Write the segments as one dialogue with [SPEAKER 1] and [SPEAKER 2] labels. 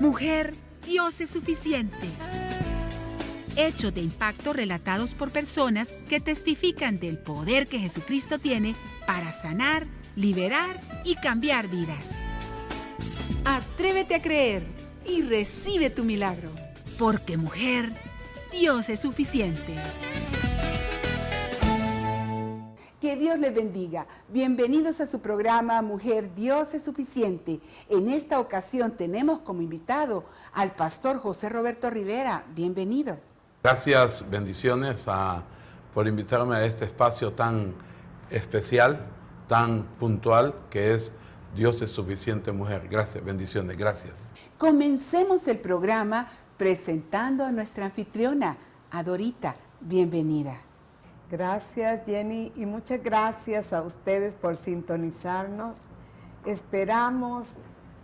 [SPEAKER 1] Mujer, Dios es suficiente. Hechos de impacto relatados por personas que testifican del poder que Jesucristo tiene para sanar, liberar y cambiar vidas. Atrévete a creer y recibe tu milagro. Porque mujer, Dios es suficiente.
[SPEAKER 2] Que Dios les bendiga. Bienvenidos a su programa Mujer, Dios es suficiente. En esta ocasión tenemos como invitado al pastor José Roberto Rivera. Bienvenido.
[SPEAKER 3] Gracias, bendiciones por invitarme a este espacio tan especial, tan puntual, que es Dios es suficiente, mujer. Gracias, bendiciones, gracias.
[SPEAKER 2] Comencemos el programa presentando a nuestra anfitriona, a Dorita. Bienvenida.
[SPEAKER 4] Gracias, Jenny, y muchas gracias a ustedes por sintonizarnos. Esperamos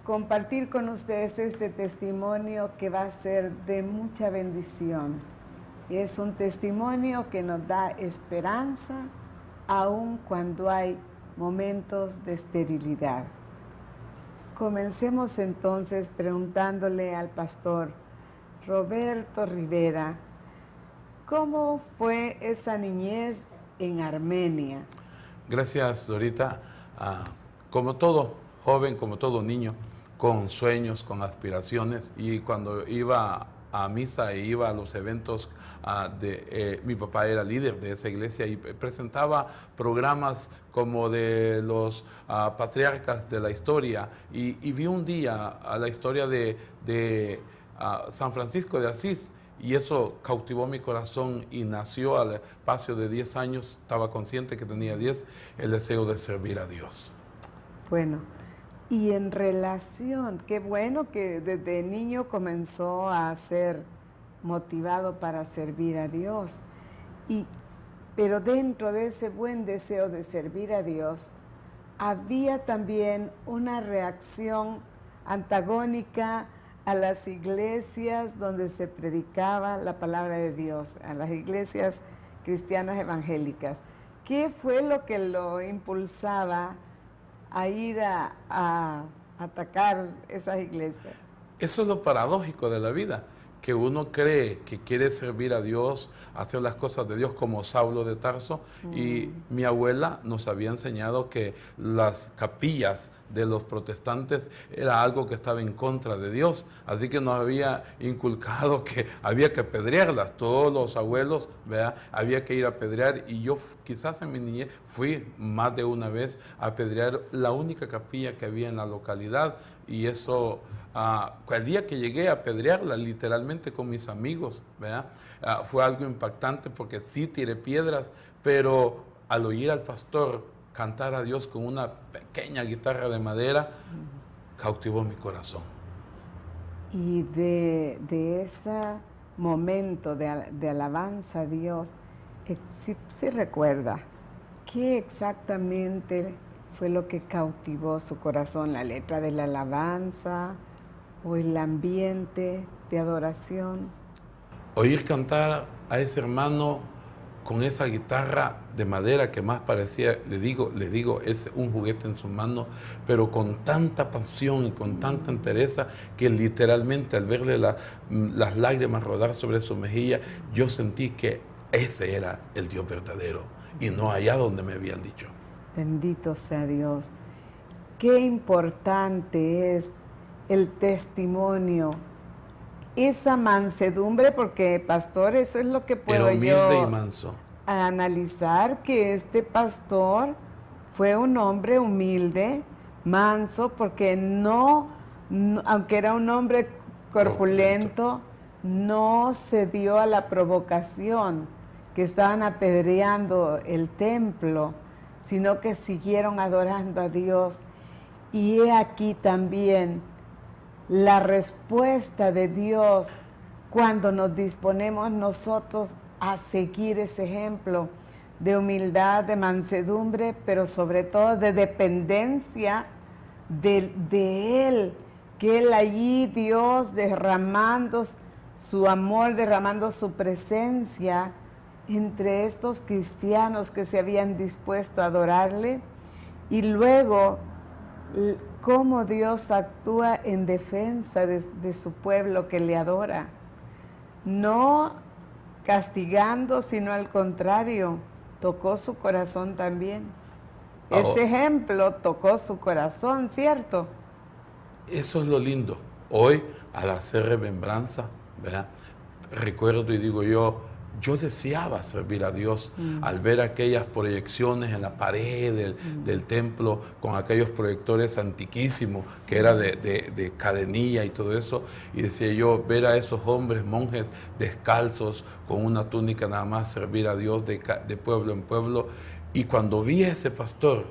[SPEAKER 4] compartir con ustedes este testimonio que va a ser de mucha bendición. Es un testimonio que nos da esperanza aun cuando hay momentos de esterilidad. Comencemos entonces preguntándole al pastor Roberto Rivera, ¿cómo fue esa niñez en Armenia?
[SPEAKER 3] Gracias, Dorita. Como todo joven, como todo niño, con sueños, con aspiraciones, y cuando iba a misa e iba a los eventos mi papá era líder de esa iglesia y presentaba programas como de los patriarcas de la historia, y vi un día a la historia de San Francisco de Asís, y eso cautivó mi corazón y nació al espacio de 10 años, estaba consciente que tenía 10, el deseo de servir a Dios.
[SPEAKER 4] Bueno, y en relación, qué bueno que desde niño comenzó a ser motivado para servir a Dios. Pero dentro de ese buen deseo de servir a Dios, había también una reacción antagónica a las iglesias donde se predicaba la palabra de Dios, a las iglesias cristianas evangélicas. ¿Qué fue lo que lo impulsaba a ir a atacar esas iglesias?
[SPEAKER 3] Eso es lo paradójico de la vida, que uno cree que quiere servir a Dios, hacer las cosas de Dios como Saulo de Tarso, y mi abuela nos había enseñado que las capillas de los protestantes era algo que estaba en contra de Dios, así que nos había inculcado que había que apedrearlas, todos los abuelos, ¿verdad? Había que ir a apedrear, y yo quizás en mi niñez fui más de una vez a apedrear la única capilla que había en la localidad, y eso, el día que llegué a apedrearla literalmente con mis amigos, ¿verdad? Fue algo impactante porque sí tiré piedras, pero al oír al pastor cantar a Dios con una pequeña guitarra de madera, cautivó mi corazón.
[SPEAKER 4] Y de ese momento de alabanza a Dios, sí recuerda, ¿qué exactamente fue lo que cautivó su corazón? ¿La letra de la alabanza o el ambiente de adoración?
[SPEAKER 3] Oír cantar a ese hermano con esa guitarra de madera que más parecía, le digo, es un juguete en su mano, pero con tanta pasión y con tanta entereza que literalmente al verle las lágrimas rodar sobre su mejilla, yo sentí que ese era el Dios verdadero y no allá donde me habían dicho.
[SPEAKER 4] Bendito sea Dios. Qué importante es el testimonio, esa mansedumbre, porque pastor, eso es lo que puedo
[SPEAKER 3] humilde
[SPEAKER 4] yo
[SPEAKER 3] y manso.
[SPEAKER 4] Analizar, que este pastor fue un hombre humilde, manso, porque no, aunque era un hombre corpulento, no cedió a la provocación que estaban apedreando el templo, sino que siguieron adorando a Dios. Y he aquí también la respuesta de Dios cuando nos disponemos nosotros a seguir ese ejemplo de humildad, de mansedumbre, pero sobre todo de dependencia de Él, que Él allí, Dios, derramando su amor, derramando su presencia entre estos cristianos que se habían dispuesto a adorarle, y luego cómo Dios actúa en defensa de su pueblo que le adora. No castigando, sino al contrario, tocó su corazón también. Ese ejemplo tocó su corazón, ¿cierto?
[SPEAKER 3] Eso es lo lindo. Hoy, al hacer remembranza, ¿verdad? Recuerdo y digo yo deseaba servir a Dios al ver aquellas proyecciones en la pared del templo con aquellos proyectores antiquísimos que era de cadenilla y todo eso, y decía yo, ver a esos hombres, monjes descalzos con una túnica nada más, servir a Dios de pueblo en pueblo. Y cuando vi a ese pastor,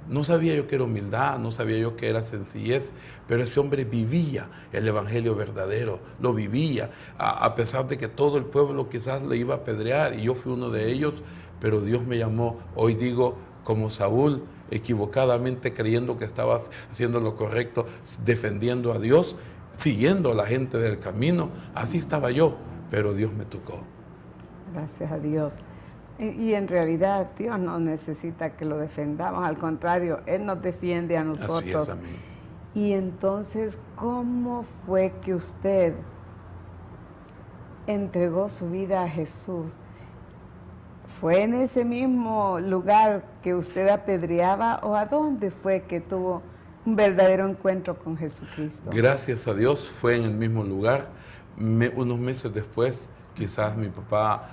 [SPEAKER 3] no sabía yo que era humildad, no sabía yo que era sencillez, pero ese hombre vivía el evangelio verdadero, lo vivía, a pesar de que todo el pueblo quizás le iba a apedrear, y yo fui uno de ellos, pero Dios me llamó, hoy digo, como Saúl, equivocadamente creyendo que estaba haciendo lo correcto, defendiendo a Dios, siguiendo a la gente del camino, así estaba yo, pero Dios me tocó.
[SPEAKER 4] Gracias a Dios. Y en realidad Dios no necesita que lo defendamos, al contrario, Él nos defiende a nosotros.
[SPEAKER 3] Así es, amén.
[SPEAKER 4] Y entonces, ¿cómo fue que usted entregó su vida a Jesús? ¿Fue en ese mismo lugar que usted apedreaba o a dónde fue que tuvo un verdadero encuentro con Jesucristo?
[SPEAKER 3] Gracias a Dios fue en el mismo lugar. Unos meses después, quizás mi papá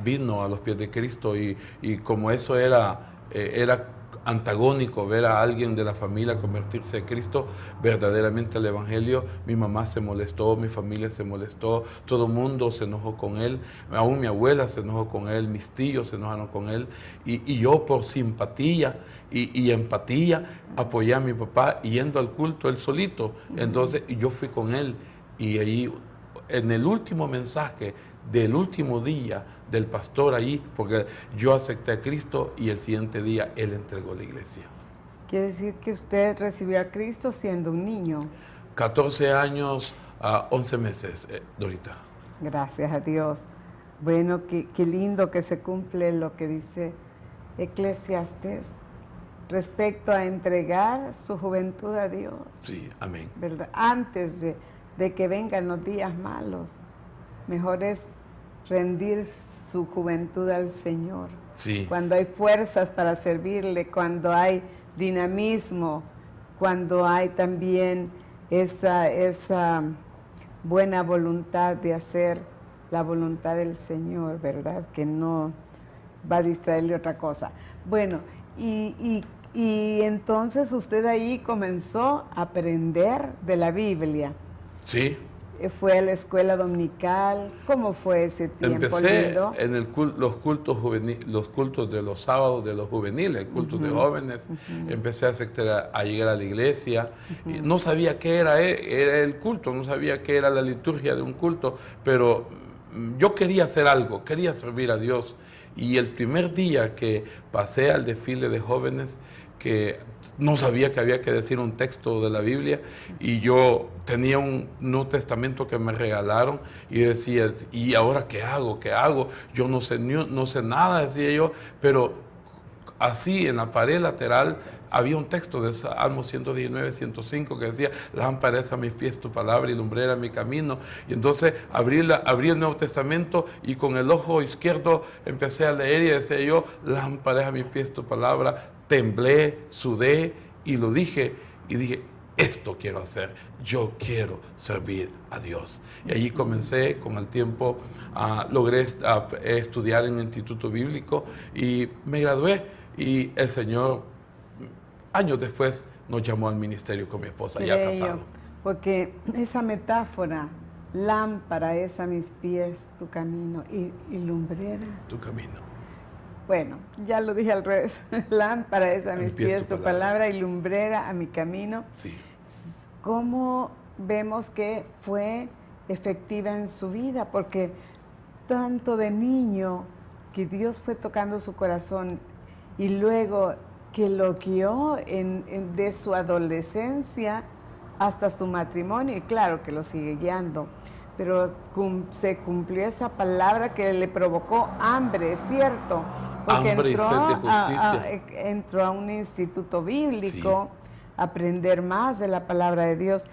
[SPEAKER 3] vino a los pies de Cristo y como eso era antagónico ver a alguien de la familia convertirse a Cristo, verdaderamente al Evangelio, mi mamá se molestó, mi familia se molestó, todo el mundo se enojó con él, aún mi abuela se enojó con él, mis tíos se enojaron con él, y yo por simpatía y empatía apoyé a mi papá yendo al culto él solito. Entonces yo fui con él y ahí en el último mensaje del último día del pastor ahí, porque yo acepté a Cristo y el siguiente día él entregó la iglesia.
[SPEAKER 4] Quiere decir que usted recibió a Cristo siendo un niño.
[SPEAKER 3] 14 años, 11 meses, Dorita.
[SPEAKER 4] Gracias a Dios. Bueno, qué lindo que se cumple lo que dice Eclesiastés respecto a entregar su juventud a Dios.
[SPEAKER 3] Sí, amén.
[SPEAKER 4] ¿Verdad? Antes de que vengan los días malos. Mejor es rendir su juventud al Señor.
[SPEAKER 3] Sí.
[SPEAKER 4] Cuando hay fuerzas para servirle, cuando hay dinamismo, cuando hay también esa buena voluntad de hacer la voluntad del Señor, ¿verdad? Que no va a distraerle otra cosa. Bueno, y entonces usted ahí comenzó a aprender de la Biblia.
[SPEAKER 3] Sí.
[SPEAKER 4] ¿Fue a la escuela dominical? ¿Cómo fue ese tiempo?
[SPEAKER 3] Empecé
[SPEAKER 4] lindo?
[SPEAKER 3] en los cultos los cultos de los sábados de los juveniles, cultos de jóvenes. Empecé a llegar a la iglesia. Y no sabía qué era el culto, no sabía qué era la liturgia de un culto, pero yo quería hacer algo, quería servir a Dios. Y el primer día que pasé al desfile de jóvenes, que no sabía que había que decir un texto de la Biblia, y yo tenía un Nuevo Testamento que me regalaron y decía, ¿y ahora qué hago? ¿Qué hago? Yo no sé nada, decía yo, pero así en la pared lateral había un texto de Salmo 119, 105 que decía, lámpara es a mis pies tu palabra y lumbrera mi camino. Y entonces abrí el Nuevo Testamento y con el ojo izquierdo empecé a leer y decía yo, lámpara es a mis pies tu palabra. Temblé, sudé y lo dije y dije, esto quiero hacer, yo quiero servir a Dios. Y allí comencé, con el tiempo logré estudiar en el Instituto Bíblico y me gradué, y el Señor años después nos llamó al ministerio con mi esposa, ya casado.
[SPEAKER 4] Porque esa metáfora, lámpara es a mis pies tu camino y lumbrera
[SPEAKER 3] tu camino.
[SPEAKER 4] Bueno, ya lo dije al revés. Lámpara es a mis pies tu palabra y lumbrera a mi camino.
[SPEAKER 3] Sí.
[SPEAKER 4] ¿Cómo vemos que fue efectiva en su vida? Porque tanto de niño que Dios fue tocando su corazón y luego que lo guió de su adolescencia hasta su matrimonio, y claro que lo sigue guiando. Pero se cumplió esa palabra que le provocó hambre, ¿cierto? Porque
[SPEAKER 3] hambre y sed de justicia.
[SPEAKER 4] entró a un instituto bíblico, aprender más de la palabra de Dios.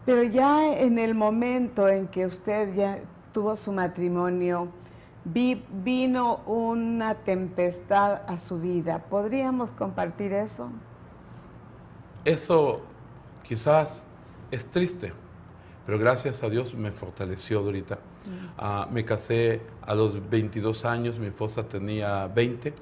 [SPEAKER 4] Pero ya en el momento en que usted ya tuvo su matrimonio, vino una tempestad a su vida. ¿Podríamos compartir eso?
[SPEAKER 3] Eso quizás es triste, pero gracias a Dios me fortaleció, Dorita. Me casé a los 22 años, mi esposa tenía 20,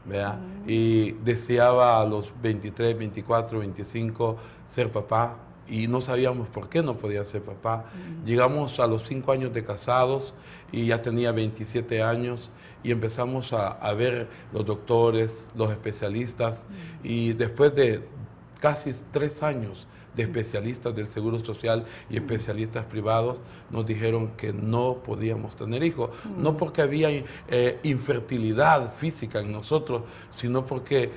[SPEAKER 3] ¿verdad? Y deseaba a los 23, 24, 25 ser papá y no sabíamos por qué no podía ser papá. Llegamos a los 5 años de casados y ya tenía 27 años y empezamos a ver los doctores, los especialistas y después de casi 3 años de especialistas del Seguro Social y especialistas privados, nos dijeron que no podíamos tener hijos. No porque había infertilidad física en nosotros, sino porque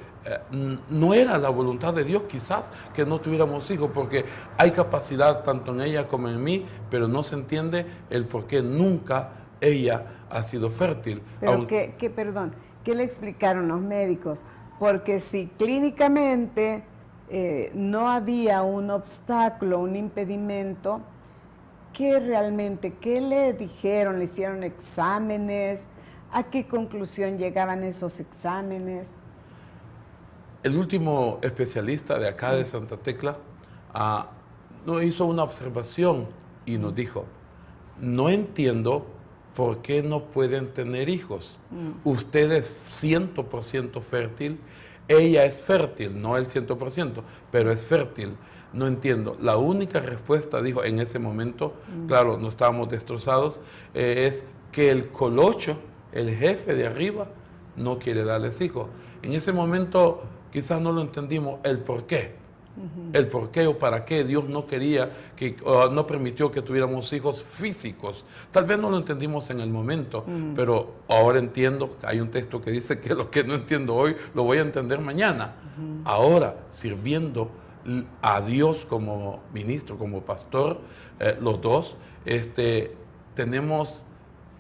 [SPEAKER 3] no era la voluntad de Dios quizás que no tuviéramos hijos, porque hay capacidad tanto en ella como en mí, pero no se entiende el por qué nunca ella ha sido fértil.
[SPEAKER 4] Pero perdón, ¿qué le explicaron los médicos? Porque si clínicamente no había un obstáculo, un impedimento, ¿qué le dijeron? ¿Le hicieron exámenes? ¿A qué conclusión llegaban esos exámenes?
[SPEAKER 3] El último especialista de acá de Santa Tecla nos hizo una observación y nos dijo, no entiendo por qué no pueden tener hijos. Usted es 100% fértil, ella es fértil, no el 100%, pero es fértil. No entiendo. La única respuesta, dijo en ese momento, claro, no estábamos destrozados, es que el colocho, el jefe de arriba, no quiere darles hijos. En ese momento quizás no lo entendimos el por qué. El por qué o para qué Dios no quería, no permitió que tuviéramos hijos físicos. Tal vez no lo entendimos en el momento, pero ahora entiendo. Hay un texto que dice que lo que no entiendo hoy lo voy a entender mañana. Ahora, sirviendo a Dios como ministro, como pastor, los dos,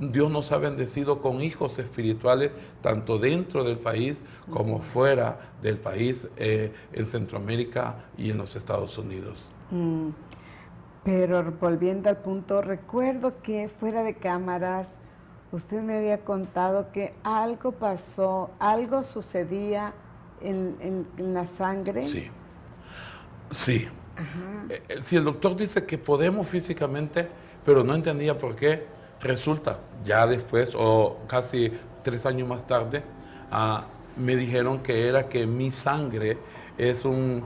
[SPEAKER 3] Dios nos ha bendecido con hijos espirituales, tanto dentro del país como fuera del país, en Centroamérica y en los Estados Unidos.
[SPEAKER 4] Pero volviendo al punto, recuerdo que fuera de cámaras, usted me había contado que algo pasó, algo sucedía en la sangre.
[SPEAKER 3] Sí, sí. Si el doctor dice que podemos físicamente, pero no entendía por qué, resulta, ya después, o casi 3 años más tarde, me dijeron que era que mi sangre es un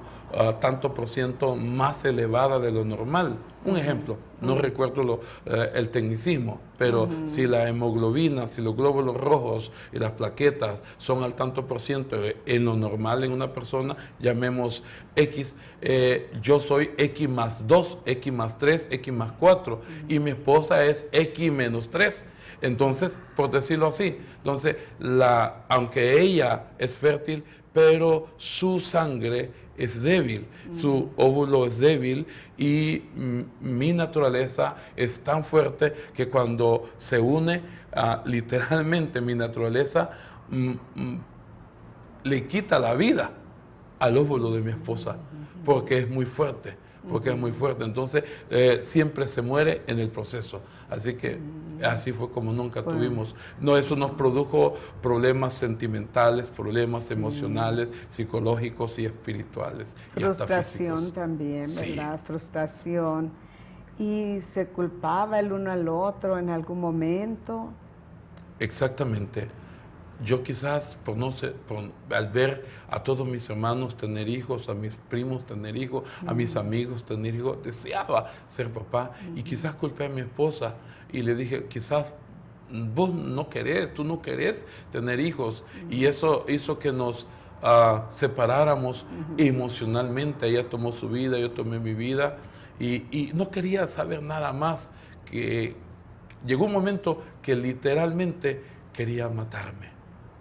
[SPEAKER 3] tanto por ciento más elevada de lo normal. Un ejemplo, no recuerdo el tecnicismo, pero si la hemoglobina, si los glóbulos rojos y las plaquetas son al tanto por ciento en lo normal en una persona, llamemos X, yo soy X más 2, X más 3, X más 4, y mi esposa es X menos 3. Entonces, por decirlo así, entonces, aunque ella es fértil, pero su sangre es débil, su óvulo es débil y mi naturaleza es tan fuerte que cuando se une, literalmente mi naturaleza le quita la vida al óvulo de mi esposa, porque es muy fuerte. Entonces siempre se muere en el proceso. Así que así fue como nunca tuvimos. No, eso nos produjo problemas sentimentales, problemas emocionales, psicológicos y espirituales.
[SPEAKER 4] Frustración también, ¿verdad? Sí. Frustración. ¿Y se culpaba el uno al otro en algún momento?
[SPEAKER 3] Exactamente. Yo quizás, al ver a todos mis hermanos tener hijos, a mis primos tener hijos, a mis amigos tener hijos, deseaba ser papá y quizás culpé a mi esposa y le dije, quizás vos tú no querés tener hijos y eso hizo que nos separáramos emocionalmente. Ella tomó su vida, yo tomé mi vida y no quería saber nada más. Que llegó un momento que literalmente quería matarme.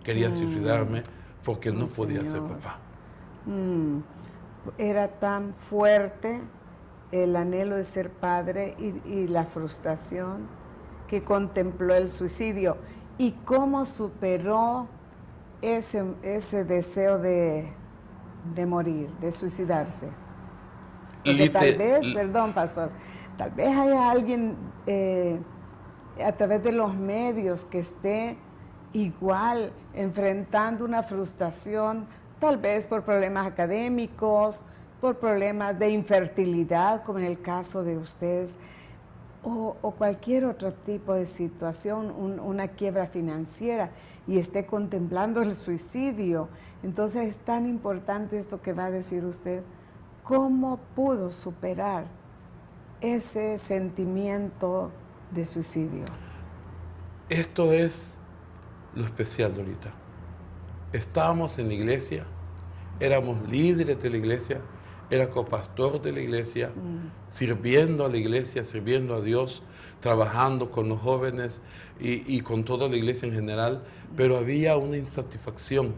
[SPEAKER 3] Quería suicidarme porque no podía ser papá.
[SPEAKER 4] Era tan fuerte el anhelo de ser padre y la frustración que contempló el suicidio. ¿Y cómo superó ese deseo de morir, de suicidarse? Porque tal vez, perdón, pastor, tal vez haya alguien a través de los medios que esté igual enfrentando una frustración, tal vez por problemas académicos, por problemas de infertilidad, como en el caso de ustedes, o cualquier otro tipo de situación, una quiebra financiera, y esté contemplando el suicidio. Entonces es tan importante esto que va a decir usted. ¿Cómo pudo superar ese sentimiento de suicidio?
[SPEAKER 3] Esto es lo especial, Dorita. Estábamos en la iglesia, éramos líderes de la iglesia, era copastor de la iglesia, sirviendo a la iglesia, sirviendo a Dios, trabajando con los jóvenes y con toda la iglesia en general, pero había una insatisfacción.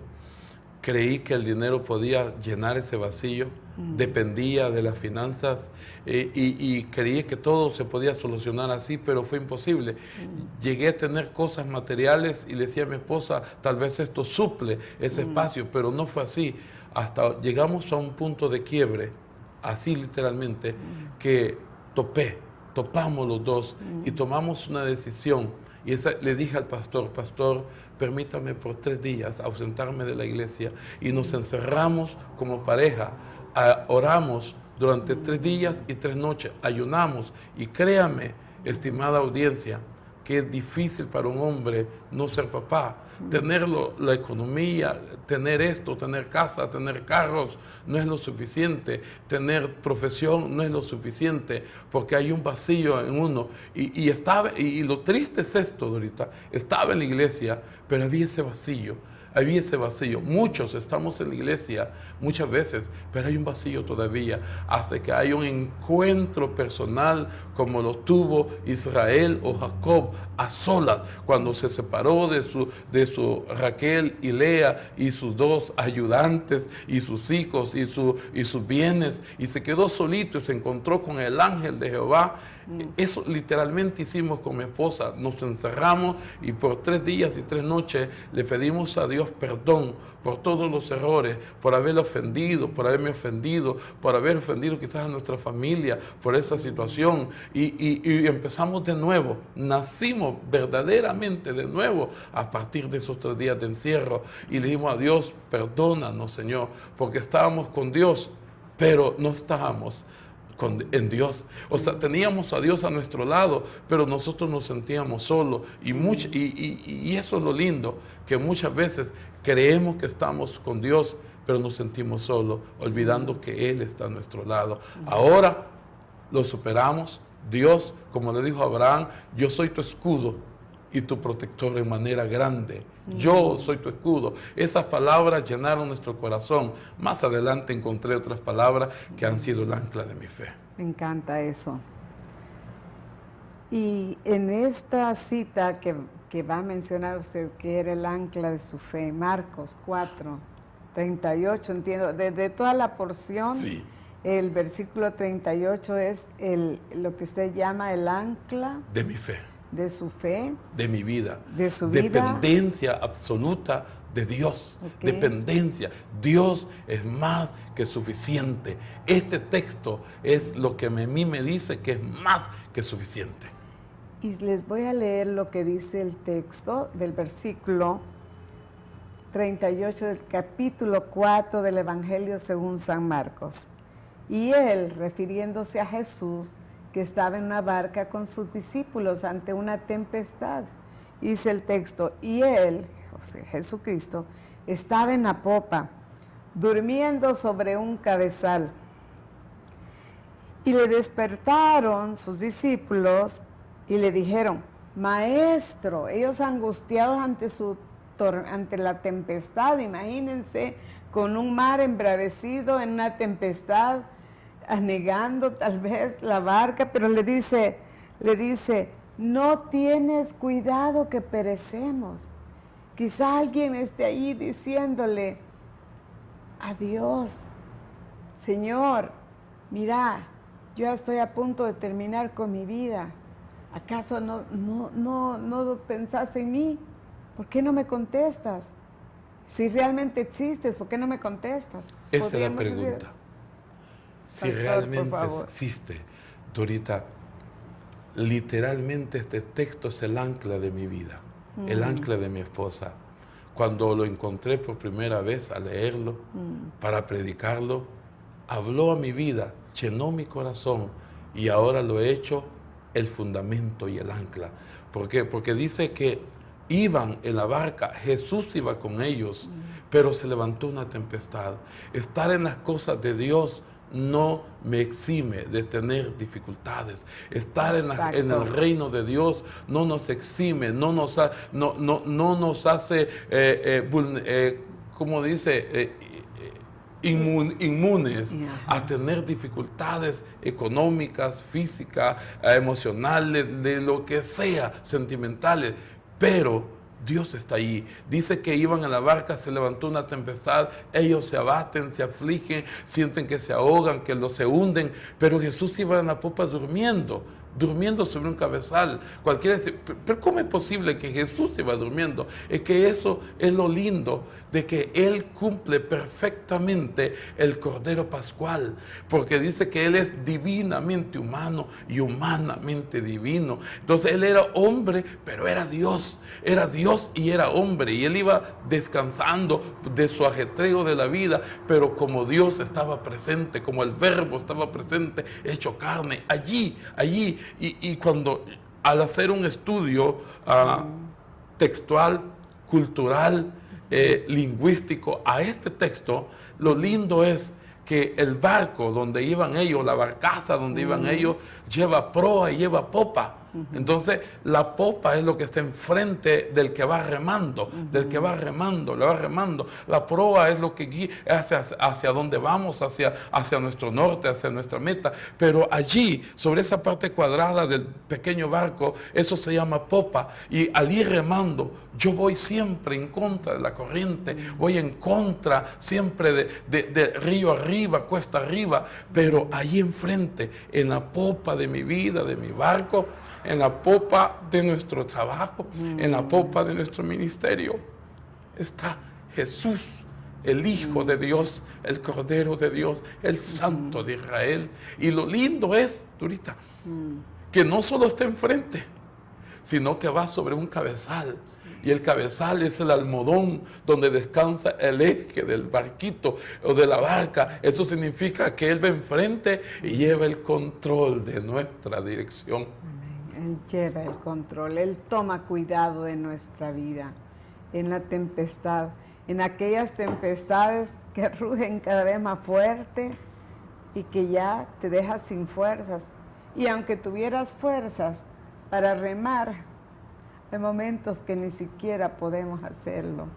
[SPEAKER 3] Creí que el dinero podía llenar ese vacío, dependía de las finanzas y creí que todo se podía solucionar así, pero fue imposible. Llegué a tener cosas materiales y le decía a mi esposa, tal vez esto suple ese espacio, pero no fue así. Hasta llegamos a un punto de quiebre, así literalmente, que topamos los dos y tomamos una decisión. Y le dije al pastor, permítame por 3 días ausentarme de la iglesia, y nos encerramos como pareja, oramos durante 3 días y 3 noches, ayunamos, y créame, estimada audiencia, que es difícil para un hombre no ser papá. Tener la economía, tener esto, tener casa, tener carros, no es lo suficiente. Tener profesión no es lo suficiente, porque hay un vacío en uno. Y lo triste es esto, Dorita. Estaba en la iglesia, pero había ese vacío. Había ese vacío. Muchos estamos en la iglesia muchas veces, pero hay un vacío todavía, hasta que hay un encuentro personal como lo tuvo Israel o Jacob a solas, cuando se separó de su Raquel y Lea y sus 2 ayudantes y sus hijos y sus bienes, y se quedó solito y se encontró con el ángel de Jehová. Eso literalmente hicimos con mi esposa. Nos encerramos y por 3 días y 3 noches le pedimos a Dios perdón por todos los errores, por haberme ofendido, por haber ofendido quizás a nuestra familia, por esa situación. Y empezamos de nuevo, nacimos verdaderamente de nuevo a partir de esos 3 días de encierro. Y le dijimos a Dios, perdónanos, Señor, porque estábamos con Dios, pero no estábamos en Dios. O sea, teníamos a Dios a nuestro lado, pero nosotros nos sentíamos solos. Y eso es lo lindo, que muchas veces creemos que estamos con Dios, pero nos sentimos solos, olvidando que Él está a nuestro lado. Ahora lo superamos. Dios, como le dijo a Abraham, yo soy tu escudo y tu protector en manera grande. Yo soy tu escudo. Esas palabras llenaron nuestro corazón. Más adelante encontré otras palabras que han sido el ancla de mi fe.
[SPEAKER 4] Me encanta eso. Y en esta cita que va a mencionar usted, que era el ancla de su fe, Marcos 4, 38, entiendo, de toda la porción, sí. El versículo 38 es lo que usted llama el ancla
[SPEAKER 3] de mi fe.
[SPEAKER 4] De su fe.
[SPEAKER 3] De mi vida.
[SPEAKER 4] De su vida.
[SPEAKER 3] Dependencia absoluta de Dios. Okay. Dependencia. Dios es más que suficiente. Este texto es lo que a mí me dice que es más que suficiente.
[SPEAKER 4] Y les voy a leer lo que dice el texto del versículo 38 del capítulo 4 del Evangelio según San Marcos. Y él, refiriéndose a Jesús, que estaba en una barca con sus discípulos ante una tempestad. Dice el texto, y él, o sea, Jesucristo, estaba en la popa, durmiendo sobre un cabezal. Y le despertaron sus discípulos y le dijeron, Maestro, ellos angustiados ante la tempestad, imagínense, con un mar embravecido en una tempestad, anegando tal vez la barca, pero le dice, no tienes cuidado que perecemos. Quizá alguien esté ahí diciéndole, adiós, Señor, mira, yo ya estoy a punto de terminar con mi vida. ¿Acaso no pensás en mí? ¿Por qué no me contestas? Si realmente existes, ¿por qué no me contestas?
[SPEAKER 3] Esa es la pregunta. si
[SPEAKER 4] Pastor,
[SPEAKER 3] realmente
[SPEAKER 4] por favor.
[SPEAKER 3] existe, Dorita, literalmente este texto es el ancla de mi vida, el ancla de mi esposa. Cuando lo encontré por primera vez a leerlo, para predicarlo, habló a mi vida, llenó mi corazón y ahora lo he hecho el fundamento y el ancla. ¿Por qué? Porque dice que iban en la barca, Jesús iba con ellos, pero se levantó una tempestad. Estar en las cosas de Dios no me exime de tener dificultades. Estar en el reino de Dios no nos exime, no nos hace, como dice, inmunes a tener dificultades económicas, físicas, emocionales, de lo que sea, sentimentales, pero Dios está ahí. Dice que iban en la barca, se levantó una tempestad, ellos se abaten, se afligen, sienten que se ahogan, que se hunden, pero Jesús iba en la popa durmiendo sobre un cabezal. Cualquiera dice, pero ¿cómo es posible que Jesús iba durmiendo? Es que eso es lo lindo de que Él cumple perfectamente el Cordero Pascual, porque dice que Él es divinamente humano y humanamente divino. Entonces Él era hombre, pero era Dios y era hombre, y Él iba descansando de su ajetreo de la vida, pero como Dios estaba presente, como el Verbo estaba presente, hecho carne, allí, y cuando al hacer un estudio textual, cultural, lingüístico a este texto, lo lindo es que el barco donde iban ellos, la barcaza donde iban ellos, lleva proa y lleva popa. Entonces la popa es lo que está enfrente del que va remando, le va remando. La proa es lo que guía hacia donde vamos, hacia nuestro norte, hacia nuestra meta. Pero allí, sobre esa parte cuadrada del pequeño barco, eso se llama popa. Y al ir remando, yo voy siempre en contra de la corriente, voy en contra siempre de río arriba, cuesta arriba. Pero allí enfrente, en la popa de mi vida, de mi barco, en la popa de nuestro trabajo, en la popa de nuestro ministerio, está Jesús, el Hijo de Dios, el Cordero de Dios, el Santo de Israel. Y lo lindo es, Dorita, que no solo está enfrente, sino que va sobre un cabezal. Y el cabezal es el almohadón donde descansa el eje del barquito o de la barca. Eso significa que Él va enfrente y lleva el control de nuestra dirección.
[SPEAKER 4] Él lleva el control, Él toma cuidado de nuestra vida en la tempestad, en aquellas tempestades que rugen cada vez más fuerte y que ya te dejas sin fuerzas. Y aunque tuvieras fuerzas para remar, hay momentos que ni siquiera podemos hacerlo.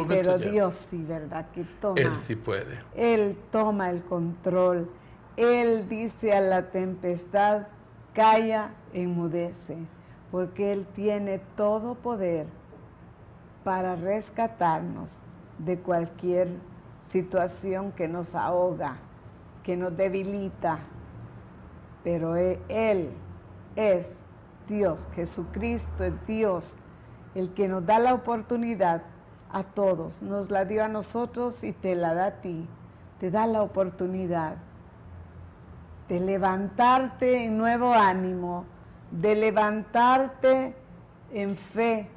[SPEAKER 4] Pero Dios sí, ¿verdad? Que toma.
[SPEAKER 3] Él sí puede.
[SPEAKER 4] Él toma el control. Él dice a la tempestad, calla, enmudece, porque Él tiene todo poder para rescatarnos de cualquier situación que nos ahoga, que nos debilita. Pero Él es Dios, Jesucristo es Dios, el que nos da la oportunidad a todos. Nos la dio a nosotros y te la da a ti. Te da la oportunidad de levantarte en nuevo ánimo, de levantarte en fe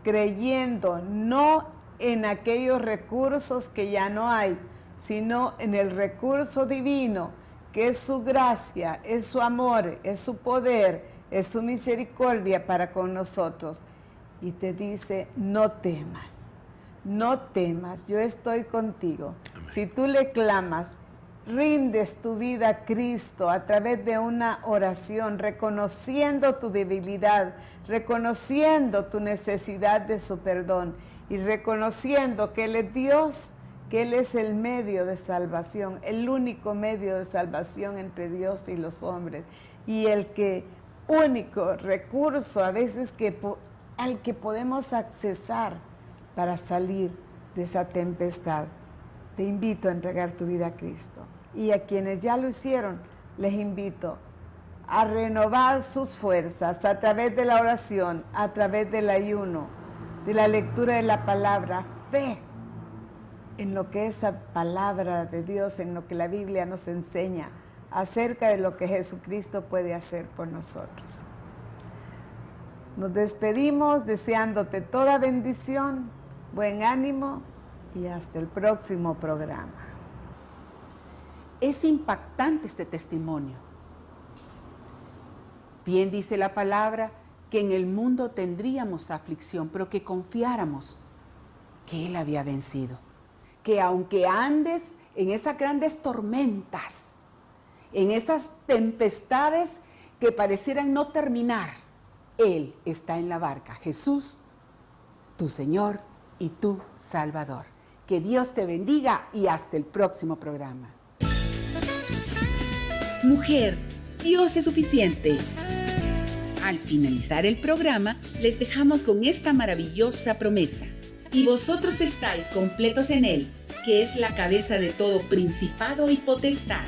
[SPEAKER 4] creyendo, no en aquellos recursos que ya no hay, sino en el recurso divino, que es su gracia, es su amor, es su poder, es su misericordia para con nosotros. Y te dice, no temas, yo estoy contigo. Amén. Si tú le clamas, rindes tu vida a Cristo a través de una oración, reconociendo tu debilidad, reconociendo tu necesidad de su perdón y reconociendo que Él es Dios, que Él es el medio de salvación, el único medio de salvación entre Dios y los hombres, y el único recurso a veces al que podemos accesar para salir de esa tempestad. Te invito a entregar tu vida a Cristo. Y a quienes ya lo hicieron, les invito a renovar sus fuerzas a través de la oración, a través del ayuno, de la lectura de la palabra, fe en lo que esa palabra de Dios, en lo que la Biblia nos enseña acerca de lo que Jesucristo puede hacer por nosotros. Nos despedimos deseándote toda bendición, buen ánimo y hasta el próximo programa.
[SPEAKER 2] Es impactante este testimonio. Bien dice la palabra que en el mundo tendríamos aflicción, pero que confiáramos que Él había vencido. Que aunque andes en esas grandes tormentas, en esas tempestades que parecieran no terminar, Él está en la barca. Jesús, tu Señor y tu Salvador. Que Dios te bendiga y hasta el próximo programa.
[SPEAKER 1] Mujer, Dios es suficiente. Al finalizar el programa, les dejamos con esta maravillosa promesa. Y vosotros estáis completos en Él, que es la cabeza de todo principado y potestad.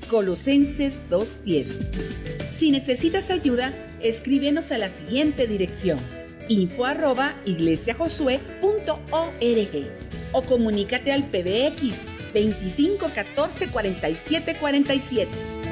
[SPEAKER 1] Colosenses 2:10. Si necesitas ayuda, escríbenos a la siguiente dirección: info@iglesiajosue.org o comunícate al PBX 25 14 47 47.